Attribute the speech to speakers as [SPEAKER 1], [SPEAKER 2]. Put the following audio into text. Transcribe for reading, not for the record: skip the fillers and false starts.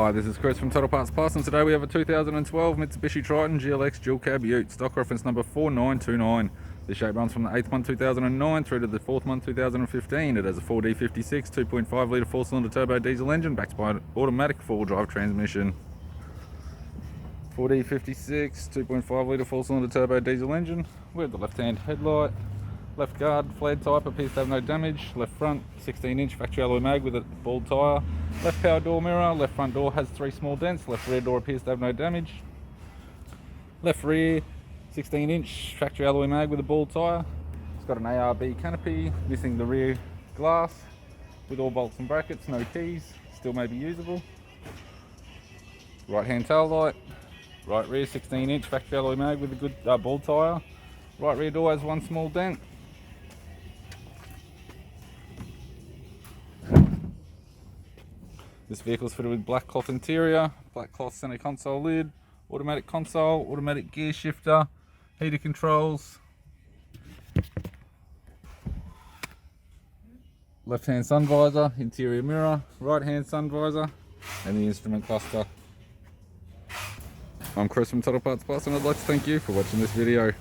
[SPEAKER 1] Hi, this is Chris from Total Parts Plus, and today we have a 2012 Mitsubishi Triton GLX dual cab ute, stock reference number 4929. This shape runs from the 8th month 2009 through to the 4th month 2015. It has a 4D56 2.5 litre 4-cylinder turbo diesel engine backed by an automatic 4-wheel-drive transmission. 4D56 2.5 litre 4-cylinder turbo diesel engine with the left-hand headlight. Left guard, flared type, appears to have no damage. Left front, 16-inch factory alloy mag with a bald tyre. Left power door mirror, left front door has 3 small dents. Left rear door appears to have no damage. Left rear, 16-inch factory alloy mag with a bald tyre. It's got an ARB canopy, missing the rear glass. With all bolts and brackets, no keys, still may be usable. Right hand tail light. Right rear, 16-inch factory alloy mag with a good bald tyre. Right rear door has 1 small dent. This vehicle is fitted with black cloth interior, black cloth center console lid, automatic console, automatic gear shifter, heater controls, left hand sun visor, interior mirror, right hand sun visor, and the instrument cluster. I'm Chris from Total Parts Plus, and I'd like to thank you for watching this video.